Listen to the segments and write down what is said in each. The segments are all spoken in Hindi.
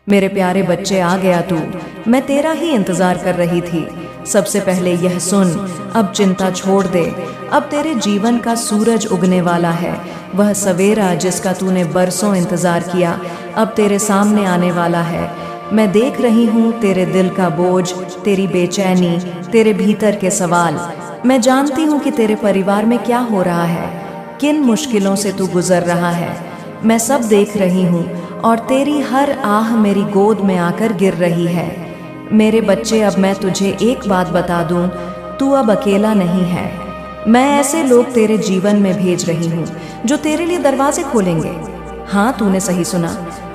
मेरे प्यारे बच्चे, आ गया तू। मैं तेरा ही इंतजार कर रही थी। सबसे पहले यह सुन, अब चिंता छोड़ दे। अब तेरे जीवन का सूरज उगने वाला है। वह सवेरा जिसका तूने बरसों इंतजार किया, अब तेरे सामने आने वाला है। मैं देख रही हूँ तेरे दिल का बोझ, तेरी बेचैनी, तेरे भीतर के सवाल। मैं जानती हूँ कि तेरे परिवार में क्या हो रहा है, किन मुश्किलों से तू गुजर रहा है। मैं सब देख रही हूँ और तेरी हर आह मेरी गोद में आकर गिर रही है। मेरे बच्चे, अब मैं तुझे एक बात बता दूं, तू अब अकेला नहीं है। मैं ऐसे लोग तेरे जीवन में भेज रही हूँ जो तेरे लिए दरवाजे खोलेंगे। हाँ, तूने सही सुना,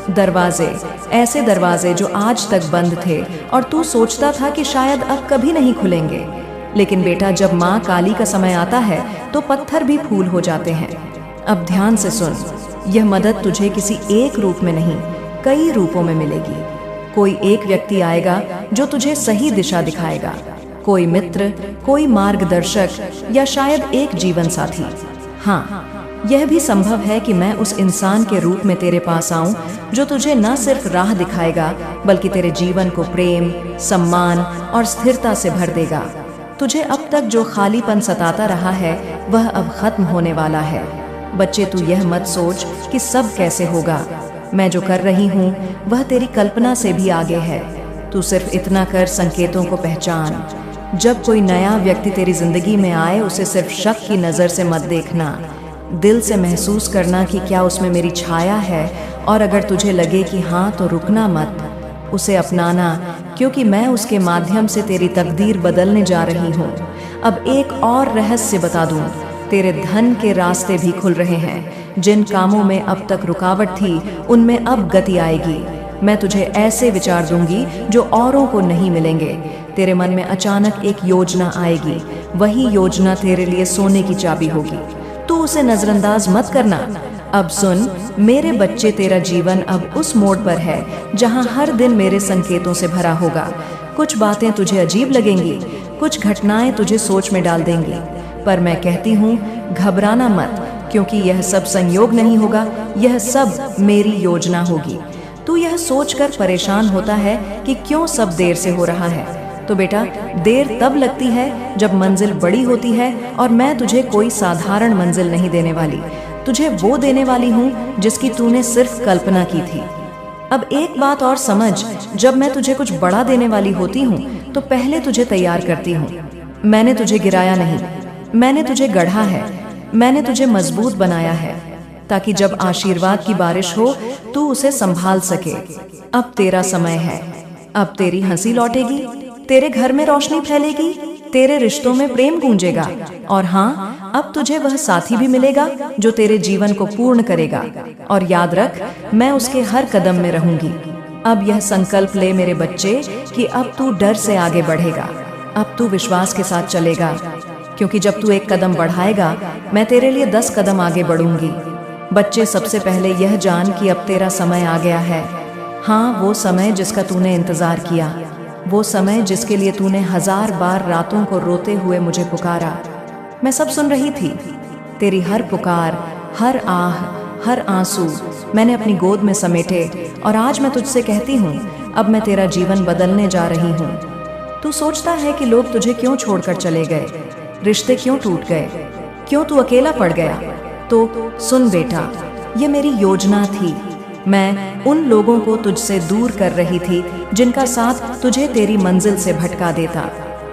दरवाजे। ऐसे दरवाजे जो आज तक बंद थे और तू सोचता था कि शायद अब कभी नहीं खुलेंगे। लेकिन बेटा, जब माँ काली का समय आता है तो पत्थर भी फूल हो जाते हैं। अब ध्यान से सुन, यह मदद तुझे किसी एक रूप में नहीं, कई रूपों में मिलेगी। कोई एक व्यक्ति आएगा जो तुझे सही दिशा दिखाएगा, कोई मित्र, कोई मार्गदर्शक, या शायद एक जीवन साथी। हाँ, यह भी संभव है कि मैं उस इंसान के रूप में तेरे पास आऊं जो तुझे न सिर्फ राह दिखाएगा बल्कि तेरे जीवन को प्रेम, सम्मान और स्थिरता से भर देगा। तुझे अब तक जो खालीपन सताता रहा है वह अब खत्म होने वाला है। बच्चे, तू यह मत सोच कि सब कैसे होगा। मैं जो कर रही हूँ वह तेरी कल्पना से भी आगे है। तू सिर्फ इतना कर, संकेतों को पहचान। जब कोई नया व्यक्ति तेरी जिंदगी में आए, उसे सिर्फ शक की नज़र से मत देखना। दिल से महसूस करना कि क्या उसमें मेरी छाया है, और अगर तुझे लगे कि हाँ, तो रुकना मत, उसे अपनाना, क्योंकि मैं उसके माध्यम से तेरी तकदीर बदलने जा रही हूँ। अब एक और रहस्य बता दूँ, तेरे धन के रास्ते भी खुल रहे हैं। जिन कामों में अब तक रुकावट थी, उनमें अब गति आएगी। मैं तुझे ऐसे विचार दूंगी जो औरों को नहीं मिलेंगे। तेरे मन में अचानक एक योजना आएगी, वही योजना तेरे लिए सोने की चाबी होगी। तू उसे नजरअंदाज मत करना। अब सुन मेरे बच्चे, तेरा जीवन अब उस मोड़ पर है जहां हर दिन मेरे संकेतों से भरा होगा। कुछ बातें तुझे अजीब लगेंगी, कुछ घटनाएं तुझे सोच में डाल देंगी, पर मैं कहती हूँ घबराना मत, क्योंकि यह सब संयोग नहीं होगा, यह सब मेरी योजना होगी। तू यह सोचकर परेशान होता है कि क्यों सब देर से हो रहा है, तो बेटा, देर तब लगती है जब मंजिल बड़ी होती है, और मैं तुझे कोई साधारण मंजिल नहीं देने वाली। तुझे वो देने वाली हूँ जिसकी तूने सिर्फ कल्पना की थी। अब एक बात और समझ, जब मैं तुझे कुछ बड़ा देने वाली होती हूँ तो पहले तुझे तैयार करती हूँ। मैंने तुझे गिराया नहीं, मैंने तुझे गढ़ा है, मैंने तुझे मजबूत बनाया है, ताकि जब आशीर्वाद की बारिश हो तू उसे संभाल सके। अब तेरा समय है, अब तेरी हंसी लौटेगी, तेरे घर में रोशनी फैलेगी, तेरे रिश्तों में प्रेम गूंजेगा, और हाँ, अब तुझे वह साथी भी मिलेगा जो तेरे जीवन को पूर्ण करेगा। और याद रख, मैं उसके हर कदम में रहूंगी। अब यह संकल्प ले मेरे बच्चे कि अब तू डर से आगे बढ़ेगा, अब तू विश्वास के साथ चलेगा, क्योंकि जब तू एक कदम बढ़ाएगा, मैं तेरे लिए 10 कदम आगे बढ़ूंगी। बच्चे, सबसे पहले यह जान कि अब तेरा समय आ गया है। हाँ, वो समय जिसका तूने इंतजार किया, वो समय जिसके लिए तूने 1000 बार रातों को रोते हुए मुझे पुकारा। मैं सब सुन रही थी, तेरी हर पुकार, हर आह, हर आंसू मैंने अपनी गोद में समेटे, और आज मैं तुझसे कहती हूँ, अब मैं तेरा जीवन बदलने जा रही हूँ। तू सोचता है कि लोग तुझे क्यों छोड़कर चले गए, रिश्ते क्यों टूट गए, क्यों तू अकेला पड़ गया? तो सुन बेटा, ये मेरी योजना थी। मैं उन लोगों को तुझसे दूर कर रही थी जिनका साथ तुझे तेरी मंजिल से भटका देता।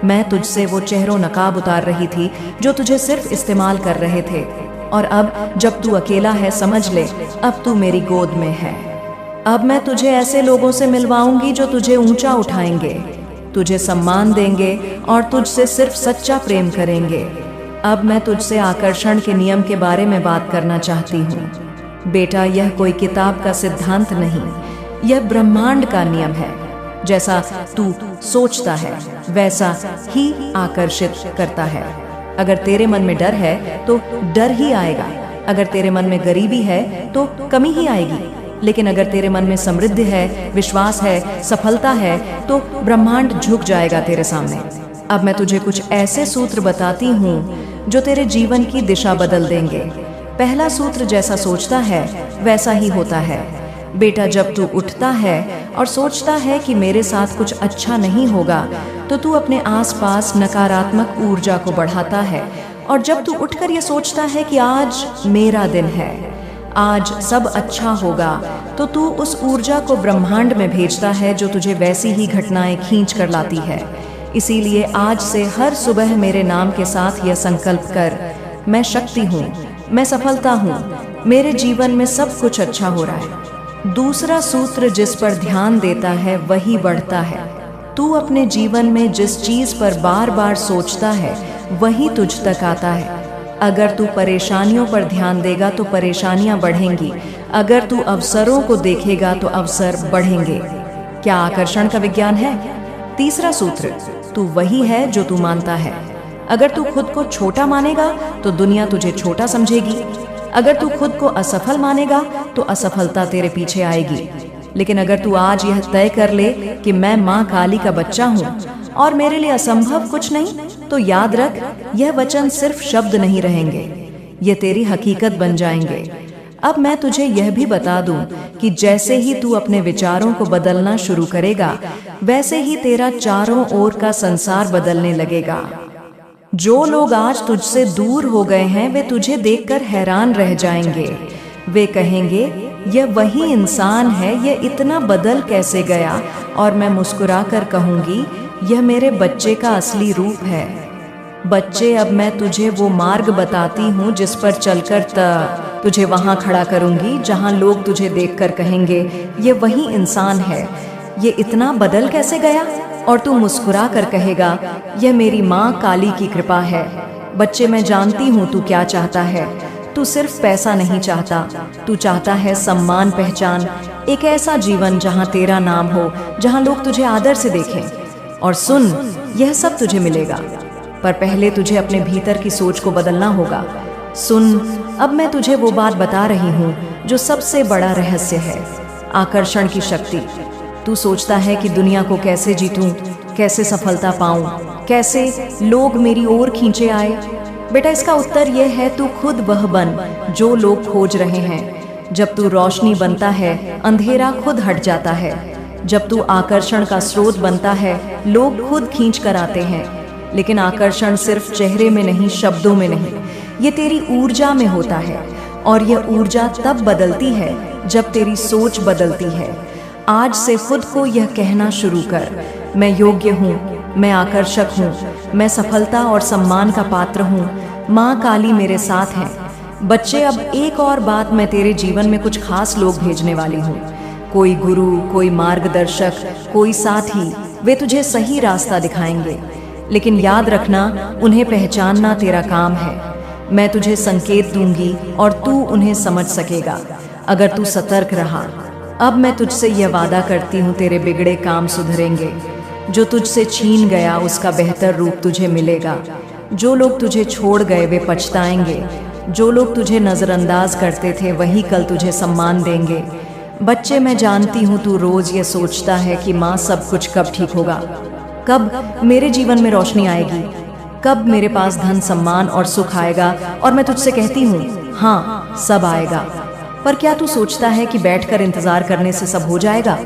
मैं तुझसे वो चेहरों नकाब उतार रही थी जो तुझे सिर्फ इस्तेमाल कर रहे थे। और अब जब तू अकेला है, समझ ले, अब तू मेरी गोद में है। अब मैं तुझे ऐसे लोगों से मिलवाऊंगी जो तुझे ऊंचा उठाएंगे, तुझे सम्मान देंगे और तुझसे सिर्फ सच्चा प्रेम करेंगे। अब मैं तुझसे आकर्षण के नियम के बारे में बात करना चाहती हूँ। बेटा, यह कोई किताब का सिद्धांत नहीं, यह ब्रह्मांड का नियम है। जैसा तू सोचता है वैसा ही आकर्षित करता है। अगर तेरे मन में डर है तो डर ही आएगा, अगर तेरे मन में गरीबी है तो कमी ही आएगी, लेकिन अगर तेरे मन में समृद्धि है, विश्वास है, सफलता है, तो ब्रह्मांड झुक जाएगा तेरे सामने। अब मैं तुझे कुछ ऐसे सूत्र बताती हूँ जो तेरे जीवन की दिशा बदल देंगे। पहला सूत्र, जैसा सोचता है वैसा ही होता है। बेटा, जब तू उठता है और सोचता है कि मेरे साथ कुछ अच्छा नहीं होगा, तो तू अपने आसपास नकारात्मक ऊर्जा को बढ़ाता है। और जब तू उठकर ये सोचता है कि आज मेरा दिन है, आज सब अच्छा होगा, तो तू उस ऊर्जा को ब्रह्मांड में भेजता है, जो तुझे वैसी ही घटनाएं खींच कर लाती है। इसीलिए आज से हर सुबह मेरे नाम के साथ यह संकल्प कर, मैं शक्ति हूँ, मैं सफलता हूँ, मेरे जीवन में सब कुछ अच्छा हो रहा है। दूसरा सूत्र, जिस पर ध्यान देता है वही बढ़ता है। तू अपने जीवन में जिस चीज पर बार बार सोचता है वही तुझ तक आता है। अगर तू परेशानियों पर ध्यान देगा तो परेशानियां बढ़ेंगी, अगर तू अवसरों को देखेगा तो अवसर बढ़ेंगे। क्या आकर्षण का विज्ञान है? तीसरा सूत्र, तू वही है जो तू मानता है। अगर तू खुद को छोटा मानेगा तो दुनिया तुझे छोटा समझेगी। अगर तू खुद को असफल मानेगा तो असफलता तेरे पीछे आएगी। लेकिन अगर तू आज यह तय कर ले कि मैं माँ काली का बच्चा हूँ और मेरे लिए असंभव कुछ नहीं, तो याद रख, यह वचन सिर्फ शब्द नहीं रहेंगे, ये तेरी हकीकत बन जाएंगे। अब मैं तुझे यह भी बता दूं कि जैसे ही तू अपने विचारों को बदलना शुरू करेगा, वैसे ही तेरा चारों ओर का संसार बदलने लगेगा। जो लोग आज तुझसे दूर हो गए हैं, वे तुझे देखकर हैरान रह जाएंगे। वे कहेंगे, यह वही इंसान है, यह इतना बदल कैसे गया? और मैं मुस्कुराकर कहूंगी, यह मेरे बच्चे का असली रूप है। बच्चे, अब मैं तुझे वो मार्ग बताती हूँ जिस पर चलकर तुझे वहां खड़ा करूंगी जहां लोग तुझे देखकर कहेंगे, ये वही इंसान है, ये इतना बदल कैसे गया? और तू मुस्कुरा कर कहेगा, यह मेरी माँ काली की कृपा है। बच्चे, मैं जानती हूँ तू क्या चाहता है। तू सिर्फ पैसा नहीं चाहता, तू चाहता है सम्मान, पहचान, एक ऐसा जीवन जहाँ तेरा नाम हो, जहाँ लोग तुझे आदर से देखें। और सुन, यह सब तुझे मिलेगा, पर पहले तुझे अपने भीतर की सोच को बदलना होगा। सुन, अब मैं तुझे वो बात बता रही हूँ जो सबसे बड़ा रहस्य है, आकर्षण की शक्ति। तू सोचता है कि दुनिया को कैसे जीतूं, कैसे सफलता पाऊं, कैसे लोग मेरी ओर खींचे आए। बेटा, इसका उत्तर यह है, तू खुद वह बन जो लोग खोज रहे हैं। जब तू रोशनी बनता है, अंधेरा खुद हट जाता है। जब तू आकर्षण का स्रोत बनता है, लोग खुद खींच कर आते हैं। लेकिन आकर्षण सिर्फ चेहरे में नहीं, शब्दों में नहीं, ये तेरी ऊर्जा में होता है। और यह ऊर्जा तब बदलती है जब तेरी सोच बदलती है। आज से खुद को यह कहना शुरू कर, मैं योग्य हूँ, मैं आकर्षक हूँ, मैं सफलता और सम्मान का पात्र हूँ, माँ काली मेरे साथ है। बच्चे, अब एक और बात, मैं तेरे जीवन में कुछ खास लोग भेजने वाली हूँ। कोई गुरु, कोई मार्गदर्शक, कोई साथी, वे तुझे सही रास्ता दिखाएंगे। लेकिन याद रखना, उन्हें पहचानना तेरा काम है। मैं तुझे संकेत दूंगी और तू उन्हें समझ सकेगा अगर तू सतर्क रहा। अब मैं तुझसे यह वादा करती हूँ, तेरे बिगड़े काम सुधरेंगे। जो तुझसे छीन गया उसका बेहतर रूप तुझे मिलेगा। जो लोग तुझे छोड़ गए वे पछताएंगे। जो लोग तुझे नज़रअंदाज करते थे वही कल तुझे सम्मान देंगे। बच्चे, मैं जानती हूँ तू रोज ये सोचता है कि माँ, सब कुछ कब ठीक होगा, कब मेरे जीवन में रोशनी आएगी, कब मेरे पास धन, सम्मान और सुख आएगा। और मैं तुझसे कहती हूँ, हाँ, सब आएगा। पर क्या तू सोचता है कि बैठकर इंतजार करने से सब हो जाएगा?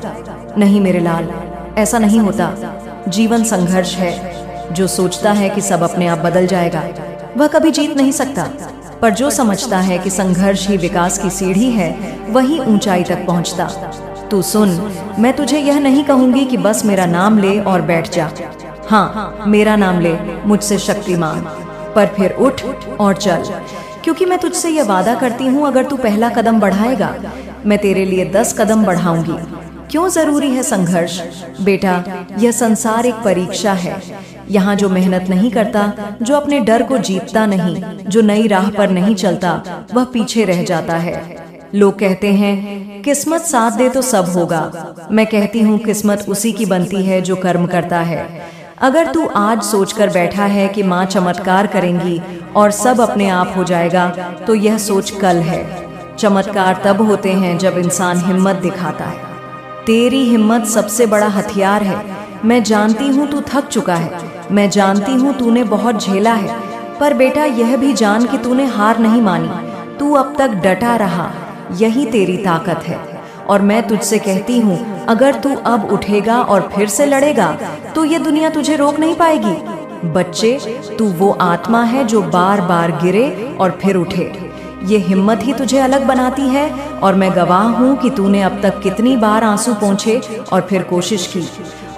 नहीं मेरे लाल, ऐसा नहीं होता। जीवन संघर्ष है। जो सोचता है कि सब अपने आप बदल जाएगा, वह कभी जीत नहीं सकता। पर जो समझता है कि संघर्ष ही विकास की सीढ़ी है, वही ऊंचाई तक पहुंचता। तू सुन, मैं तुझे यह नहीं कहूंगी कि बस मेरा नाम ले और बैठ जा। हाँ, मेरा नाम ले, मुझसे शक्ति मांग, पर फिर उठ और चल। क्योंकि मैं तुझसे यह वादा करती हूँ, अगर तू पहला कदम बढ़ाएगा, मैं तेरे लिए 10 कदम बढ़ाऊंगी। क्यों जरूरी है संघर्ष? बेटा, यह संसार एक परीक्षा है। यहाँ जो मेहनत नहीं करता, जो अपने डर को जीतता नहीं, जो नई राह पर नहीं चलता, वह पीछे रह जाता है। लोग कहते हैं किस्मत साथ दे तो सब होगा। मैं कहती हूँ किस्मत उसी की बनती है जो कर्म करता है। अगर तू आज सोचकर बैठा है कि माँ चमत्कार करेंगी और सब अपने आप हो जाएगा, तो यह सोच कल है। चमत्कार तब होते हैं जब इंसान हिम्मत दिखाता है। तेरी हिम्मत सबसे बड़ा हथियार है। मैं जानती हूँ तू थक चुका है, मैं जानती हूँ तूने बहुत झेला है, पर बेटा यह भी जान कि तूने हार नहीं मानी। तू अब तक डटा रहा, यही तेरी ताकत है। और मैं तुझसे कहती हूँ, अगर तू अब उठेगा और फिर से लड़ेगा तो ये दुनिया तुझे रोक नहीं पाएगी। बच्चे, तू वो आत्मा है जो बार बार गिरे और फिर उठे। ये हिम्मत ही तुझे अलग बनाती है, और मैं गवाह हूँ कि तूने अब तक कितनी बार आंसू पोंछे और फिर कोशिश की,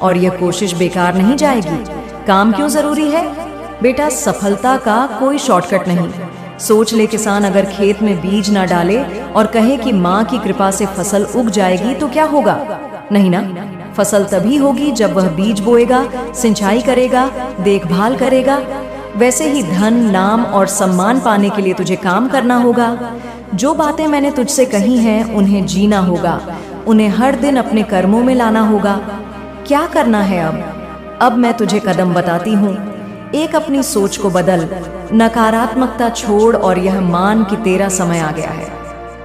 और यह कोशिश बेकार नहीं जाएगी। काम क्यों जरूरी है? बेटा, सफलता का कोई शॉर्टकट नहीं। सोच ले, किसान अगर खेत में बीज ना डाले और कहे कि माँ की कृपा से फसल उग जाएगी तो क्या होगा? नहीं ना। फसल तभी होगी जब वह बीज बोएगा, सिंचाई करेगा, देखभाल करेगा। वैसे ही धन, नाम और सम्मान पाने के लिए तुझे काम करना होगा। जो बातें मैंने तुझसे कही हैं उन्हें जीना होगा, उन्हें हर दिन अपने कर्मों में लाना होगा। क्या करना है अब मैं तुझे कदम बताती हूँ। एक, अपनी सोच को बदल, नकारात्मकता छोड़ और यह मान कि तेरा समय आ गया है।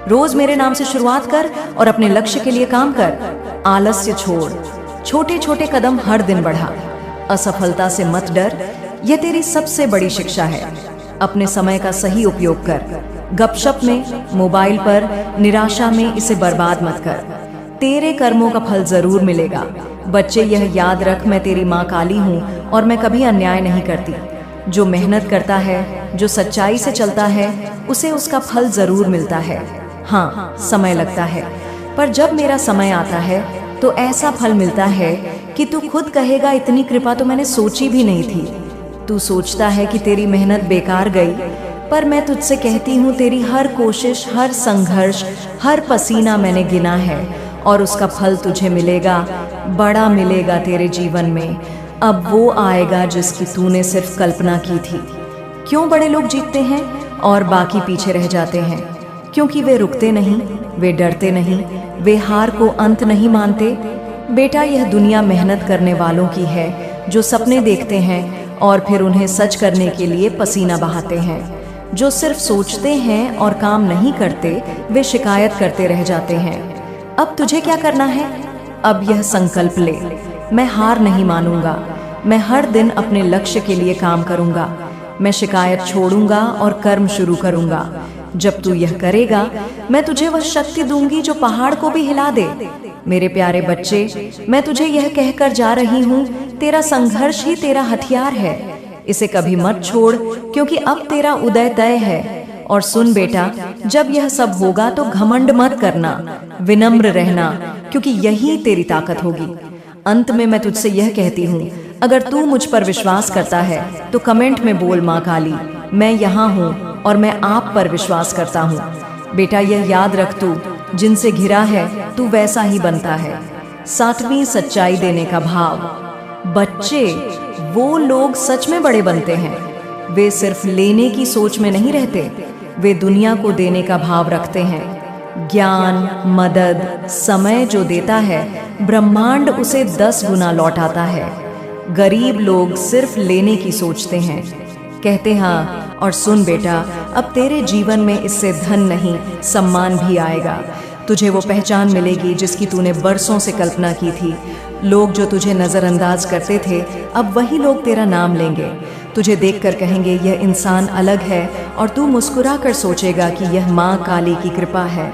रोज मेरे नाम से शुरुआत कर और अपने लक्ष्य के लिए काम कर। आलस्य छोड़, छोटे छोटे कदम हर दिन बढ़ा। असफलता से मत डर, यह तेरी सबसे बड़ी शिक्षा है। अपने समय का सही उपयोग कर। गपशप में, मोबाइल पर, निराशा में इसे बर्बाद मत कर। तेरे कर्मों का फल जरूर मिलेगा। बच्चे, यह याद रख, मैं तेरी माँ काली हूँ और मैं कभी अन्याय नहीं करती। जो मेहनत करता है, जो सच्चाई से चलता है, उसे उसका फल जरूर मिलता है। हाँ, समय लगता है, पर जब मेरा समय आता है तो ऐसा फल मिलता है कि तू खुद कहेगा, इतनी कृपा तो मैंने सोची भी नहीं थी। तू सोचता है कि तेरी मेहनत बेकार गई, पर मैं तुझसे कहती हूँ, तेरी हर कोशिश, हर संघर्ष, हर पसीना मैंने गिना है और उसका फल तुझे मिलेगा, बड़ा मिलेगा तेरे जीवन में। अब वो आएगा जिसकी तूने सिर्फ कल्पना की थी। क्यों बड़े लोग जीतते हैं और बाकी पीछे रह जाते हैं? क्योंकि वे रुकते नहीं, वे डरते नहीं, वे हार को अंत नहीं मानते। बेटा, यह दुनिया मेहनत करने वालों की है, जो सपने देखते हैं और फिर उन्हें सच करने के लिए पसीना बहाते हैं। जो सिर्फ सोचते हैं और काम नहीं करते, वे शिकायत करते रह जाते हैं। अब तुझे क्या करना है? अब यह संकल्प ले, मैं हार नहीं मानूंगा। मैं हर दिन अपने लक्ष्य के लिए काम करूंगा। मैं शिकायत छोड़ूंगा और कर्म शुरू करूंगा। जब तू यह करेगा, मैं तुझे वह शक्ति दूंगी जो पहाड़ को भी हिला दे। मेरे प्यारे बच्चे, मैं तुझे यह कहकर जा रही हूँ, तेरा संघर्ष ही तेरा हथियार है। इसे कभी मत छोड़, क्योंकि अब तेरा उदय तय है। और सुन बेटा, जब यह सब होगा तो घमंड मत करना, विनम्र रहना, क्योंकि यही तेरी ताकत होगी। अंत में मैं तुझसे यह कहती हूँ, अगर तू मुझ पर विश्वास करता है तो कमेंट में बोल, माँ काली, मैं यहाँ हूँ और मैं आप पर विश्वास करता हूँ। बेटा, यह याद रख, तू जिनसे घिरा है तू वैसा ही बनता है। 7वीं सच्चाई देने का भाव। बच्चे, वो लोग सच में बड़े बनते हैं, वे सिर्फ लेने की सोच में नहीं रहते, वे दुनिया को देने का भाव रखते हैं। ज्ञान, मदद, समय जो देता है, ब्रह्मांड उसे 10 गुना लौटाता है। गरीब लोग सिर्फ लेने की सोचते हैं, कहते हाँ। और सुन बेटा, अब तेरे जीवन में इससे धन नहीं, सम्मान भी आएगा। तुझे वो पहचान मिलेगी जिसकी तूने बरसों से कल्पना की थी। लोग जो तुझे नजरअंदाज करते थे, अब वही लोग तेरा नाम लेंगे। तुझे देखकर कहेंगे, यह इंसान अलग है, और तू मुस्कुरा कर सोचेगा कि यह माँ काली की कृपा है।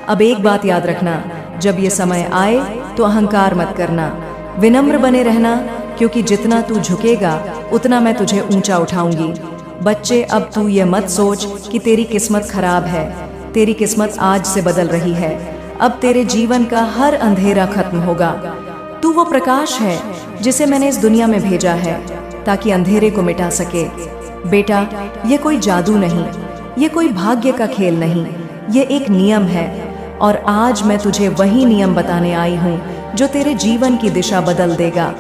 अब एक बात याद रखना, जब ये समय आए तो अहंकार मत करना, विनम्र बने रहना, क्योंकि जितना तू झुकेगा उतना मैं तुझे ऊंचा उठाऊंगी। बच्चे, अब तू ये मत सोच कि तेरी किस्मत खराब है। तेरी किस्मत आज से बदल रही है। अब तेरे जीवन का हर अंधेरा खत्म होगा। तू वो प्रकाश है जिसे मैंने इस दुनिया में भेजा है, ताकि अंधेरे को मिटा सके। बेटा, ये कोई जादू नहीं, ये कोई भाग्य का खेल नहीं, ये एक नियम है। और आज मैं तुझे वही नियम बताने आई हूँ जो तेरे जीवन की दिशा बदल देगा।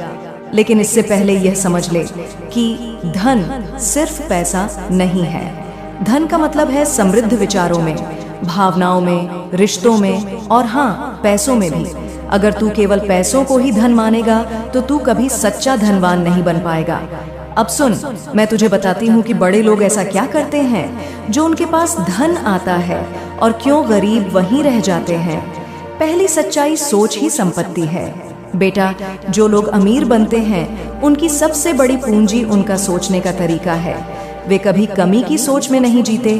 लेकिन इससे पहले यह समझ ले कि धन सिर्फ पैसा नहीं है। धन का मतलब है समृद्ध विचारों में, भावनाओं में, रिश्तों में, और हाँ, पैसों में भी। अगर तू केवल पैसों को ही धन मानेगा तो तू कभी सच्चा धनवान नहीं बन पाएगा। अब सुन, मैं तुझे बताती हूँ कि बड़े लोग ऐसा क्या करते हैं जो उनके पास धन आता है, और क्यों गरीब वहीं रह जाते हैं। पहली सच्चाई, सोच ही संपत्ति है। बेटा, जो लोग अमीर बनते हैं उनकी सबसे बड़ी पूंजी उनका सोचने का तरीका है। वे कभी कमी की सोच में नहीं जीते,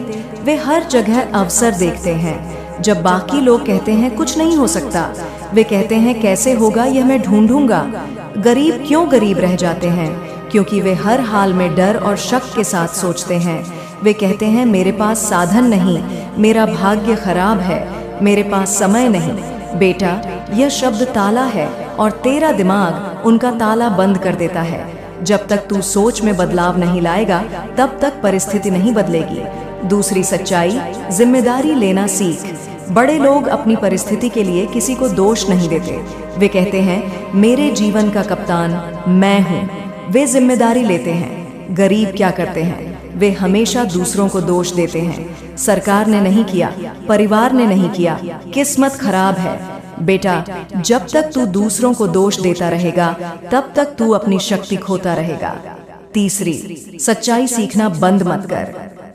वे हर जगह अवसर देखते हैं। जब बाकी लोग कहते हैं कुछ नहीं हो सकता, वे कहते हैं कैसे होगा यह मैं ढूंढूंगा। गरीब क्यों गरीब रह जाते हैं? क्योंकि वे हर हाल में डर और शक के साथ सोचते हैं। वे कहते हैं मेरे पास साधन नहीं, मेरा भाग्य खराब है, मेरे पास समय नहीं। बेटा, यह शब्द ताला है और तेरा दिमाग उनका ताला बंद कर देता है। जब तक तू सोच में बदलाव नहीं लाएगा तब तक परिस्थिति नहीं बदलेगी। दूसरी सच्चाई, जिम्मेदारी लेना सीख। बड़े लोग अपनी परिस्थिति के लिए किसी को दोष नहीं देते। वे कहते हैं मेरे जीवन का कप्तान मैं हूँ। वे जिम्मेदारी लेते हैं। गरीब क्या करते हैं? वे हमेशा दूसरों को दोष देते हैं। सरकार ने नहीं किया, परिवार ने नहीं किया, किस्मत खराब है। बेटा, जब तक तू दूसरों को दोष देता रहेगा तब तक तू अपनी शक्ति खोता रहेगा। तीसरी सच्चाई, सीखना बंद मत कर।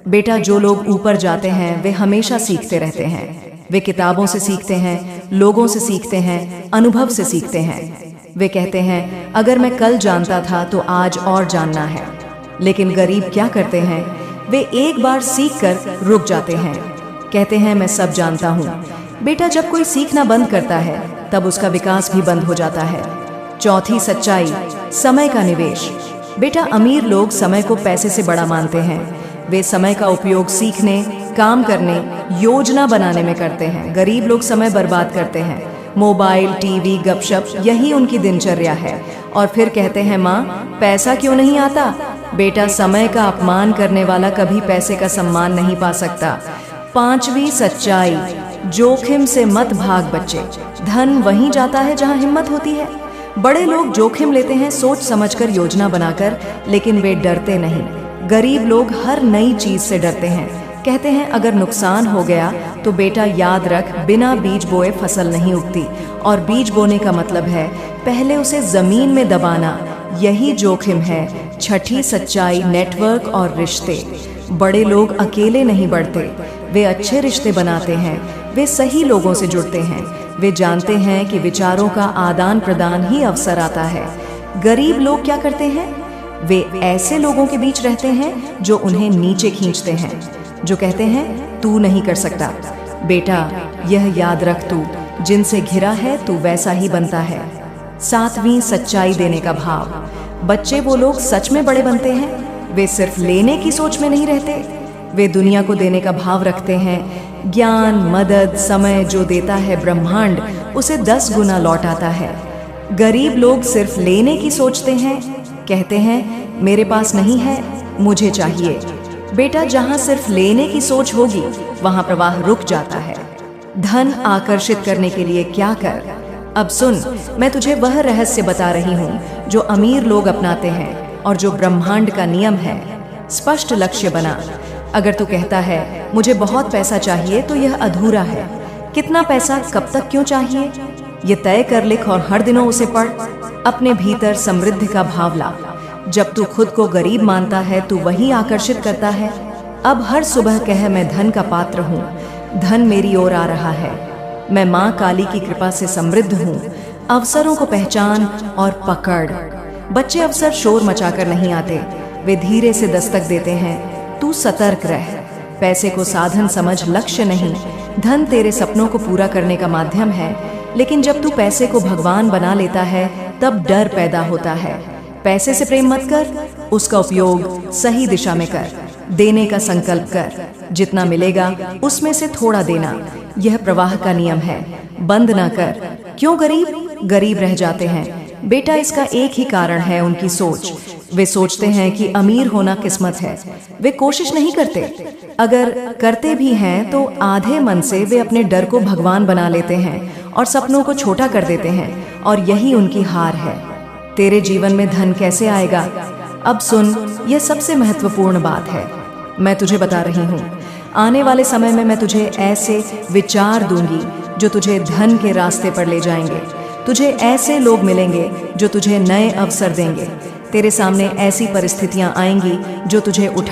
बेटा, जो लोग ऊपर जाते हैं वे हमेशा सीखते रहते हैं। वे किताबों से सीखते हैं, लोगों से सीखते हैं, अनुभव से सीखते हैं। वे कहते हैं अगर मैं कल जानता था तो आज और जानना है। लेकिन गरीब क्या करते हैं? वे एक बार सीख कर रुक जाते हैं। कहते हैं मैं सब जानता हूँ। बेटा, जब कोई सीखना बंद करता है तब उसका विकास भी बंद हो जाता है। चौथी सच्चाई, समय का निवेश। बेटा, अमीर लोग समय को पैसे से बड़ा मानते हैं। वे समय का उपयोग सीखने, काम करने, योजना बनाने में करते हैं। गरीब लोग समय बर्बाद करते हैं। मोबाइल, टीवी, गपशप, यही उनकी दिनचर्या है। और फिर कहते हैं माँ, पैसा क्यों नहीं आता? बेटा, समय का अपमान करने वाला कभी पैसे का सम्मान नहीं पा सकता। पांचवी सच्चाई, जोखिम से मत भाग बच्चे। धन वहीं जाता है जहाँ हिम्मत होती है। बड़े लोग जोखिम लेते हैं सोच समझकर, योजना बनाकर, लेकिन वे डरते नहीं। गरीब लोग हर नई चीज से डरते हैं। कहते हैं अगर नुकसान हो गया तो बेटा याद रख, बिना बीज बोए फसल नहीं उगती। और बीज बोने का मतलब है पहले उसे जमीन में दबाना। यही जोखिम है। छठी सच्चाई, नेटवर्क और रिश्ते। बड़े लोग अकेले नहीं बढ़ते, वे अच्छे रिश्ते बनाते हैं। वे सही लोगों से जुड़ते हैं। वे जानते हैं कि विचारों का आदान प्रदान ही अवसर आता है। गरीब लोग क्या करते हैं? वे ऐसे लोगों के बीच रहते हैं जो उन्हें नीचे खींचते हैं, जो कहते हैं तू नहीं कर सकता। बेटा, यह याद रख, तू जिनसे घिरा है तू वैसा ही बनता है। सातवीं सच्चाई, देने का भाव। बच्चे वो लोग सच में बड़े बनते हैं। वे सिर्फ लेने की सोच में नहीं रहते, वे दुनिया को देने का भाव रखते हैं। ज्ञान, मदद, समय जो देता है ब्रह्मांड, उसे 10 गुना लौट आता है। गरीब लोग सिर्फ लेने की सोचते हैं। कहते हैं मेरे पास नहीं है, मुझे चाहिए। बेटा, जहाँ सिर्फ लेने की सोच होगी वहाँ प्रवाह रुक जाता है। धन आकर्षित करने के लिए क्या कर? अब सुन, मैं तुझे वह रहस्य बता रही हूँ जो अमीर लोग अपनाते हैं और जो ब्रह्मांड का नियम है। स्पष्ट लक्ष्य बना। अगर तू कहता है मुझे बहुत पैसा चाहिए तो यह अधूरा है। कितना पैसा, कब तक, क्यों चाहिए, ये तय कर लिख और हर दिनों उसे पढ़। अपने भीतर समृद्धि का भाव ला। जब तू खुद को गरीब मानता है तू वही आकर्षित करता है। अब हर सुबह कह मैं धन का पात्र हूँ, धन मेरी ओर आ रहा है। मैं माँ काली की कृपा से समृद्ध हूँ। अवसरों को पहचान और पकड़। बच्चे अवसर शोर मचाकर नहीं आते, वे धीरे से दस्तक देते हैं। तू सतर्क रह। पैसे को साधन समझ, लक्ष्य नहीं। धन तेरे सपनों को पूरा करने का माध्यम है, लेकिन जब तू पैसे को भगवान बना लेता है तब डर पैदा होता है। पैसे से प्रेम मत कर, उसका उपयोग सही दिशा में कर। देने का संकल्प कर, जितना मिलेगा उसमें से थोड़ा देना। यह प्रवाह का नियम है, बंद ना कर। क्यों गरीब रह जाते हैं? बेटा, इसका एक ही कारण है, उनकी सोच। वे सोचते हैं कि अमीर होना किस्मत है। वे कोशिश नहीं करते। अगर करते भी हैं तो आधे मन से वे अपने डर को भगवान बना लेते हैं और सपनों को छोटा कर देते हैं, और यही उनकी हार है। तेरे जीवन में धन कैसे आएगा? अब सुन, यह सबसे महत्वपूर्ण बात है, मैं तुझे बता रही हूँ। आने वाले समय में मैं तुझे ऐसे विचार दूंगी जो तुझे धन के रास्ते पर ले जाएंगे। तुझे ऐसे लोग मिलेंगे जो तुझे नए अवसर देंगे। तेरे सामने ऐसी परिस्थितियां आएंगी जो तुझे उठा